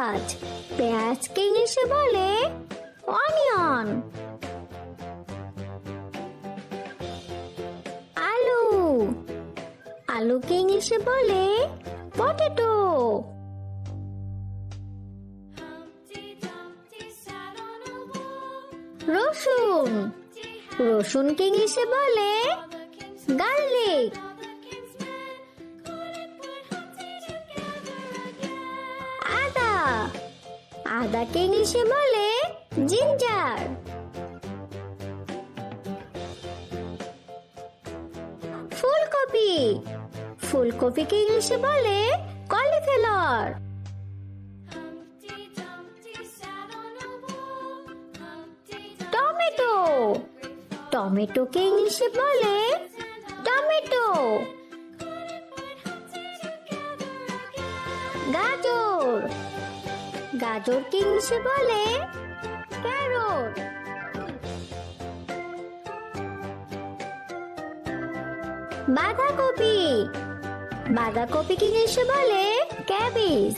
পেঁয়াজ, পেঁয়াজকে ইংলিশে বলে অনিয়ন। আলু, আলুকে ইংলিশে বলে পটেটো। রসুন, রসুনকে ইংলিশে বলে গার্লিক। আদা, আদাকে ইংলিশে বলে জিঞ্জার। ফুলকপি, ফুলকপিকে ইংলিশে বলে কলিফ্লাওয়ার। টমেটো, টমেটোকে ইংলিশে বলে টমেটো। গাজর, গাজরকে ইংলিশে বলে ক্যারট। বাঁধাকপি, বাঁধাকপিকে ইংলিশে বলে ক্যাবেজ।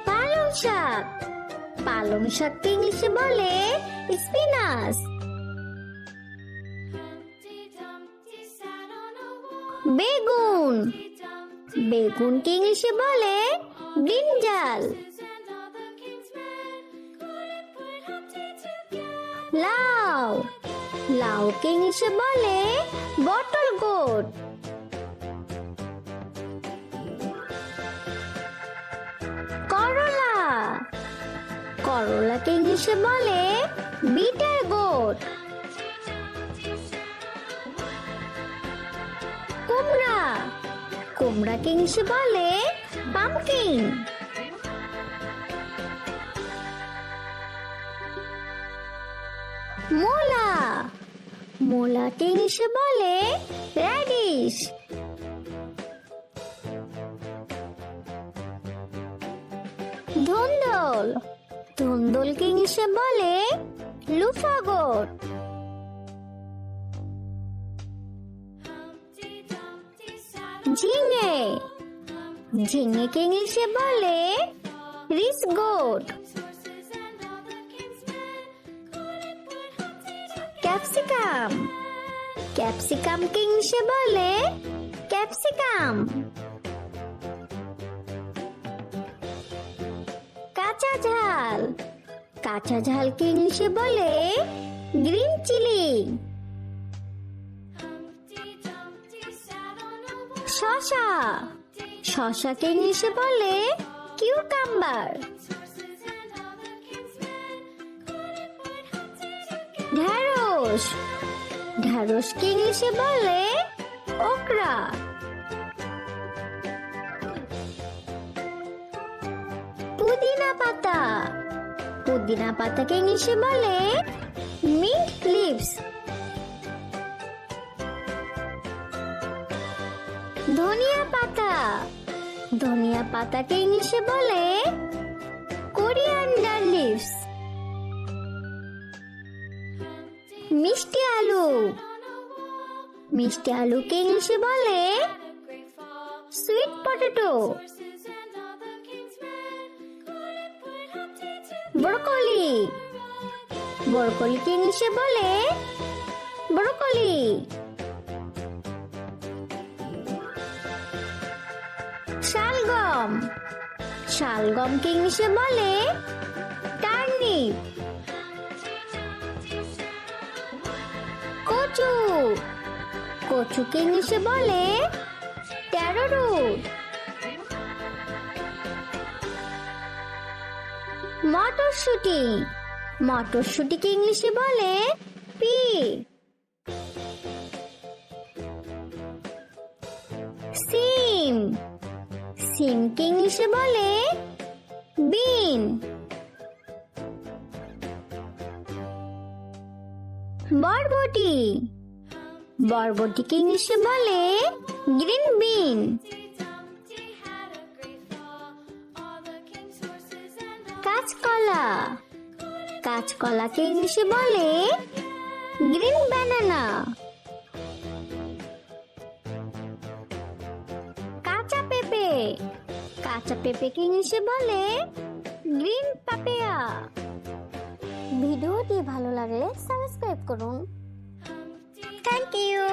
পালং শাক, পালং শাককে ইংলিশে বলে স্পিনাচ। বেগুন, বেগুনকে ইংলিশে বলে ব্রিঞ্জাল। লাউ, লাউকে ইংলিশে বলে বটল গোট। করলা, করলাকে ইংলিশে বলে বিটার গোট। কুমড়া, কুমড়াকে ইংলিশে বলে পাম্পকিন। মূলা, মূলাকে ইংলিশে বলে রেডিশ। ধুন্দল, ধুন্দলকে ইংলিশে বলে লুফাগোট। ঝিঙে, ঝিঙেকে ইংলিশে বলে রিসগোট। ক্যাপসিকাম, ক্যাপসিকামকে ইংলিশে বলে ক্যাপসিকাম। কাঁচা ঝাল, কাঁচা ঝালকে ইংলিশে বলে গ্রিন চিলি। শসা, শসাকে ইংলিশে বলে কিউকাম্বার। ঢেঁড়স, ঢেঁড়সকে ইংলিশে বলে ওকরা। পুদিনা পাতা, পুদিনা পাতাকে ইংলিশে বলে মিন্ট লিভস। ধনিয়া পাতা, ধনিয়া পাতাকে ইংলিশে বলে কোরিয়ান্ডার লিভস। মিষ্টি আলু, মিষ্টি আলুকে ইংলিশে বলে সুইট পটেটো। ব্রোকলি, ব্রোকলিকে ইংলিশে বলে ব্রোকলি। শালগম, শালগমকে ইংলিশে বলে টার্নিপ। কচু, কচুকে ইংলিশে বলে ট্যারো রুট। মটরশুঁটি, মটরশুঁটিকে ইংলিশে বলে পি। সিম, সিমকে ইংলিশে বলে বিন। বরবটি, বরবটিকে ইংলিশে বলে গ্রিন বিন। কাঁচকলা, কাঁচকলাকে ইংলিশে বলে গ্রিন ব্যানানা। কাঁচা পেঁপেকে ইংলিশে বলে গ্রিন পাপিয়া। ভিডিওটি ভালো লাগলে সাবস্ক্রাইব করুন। Thank you.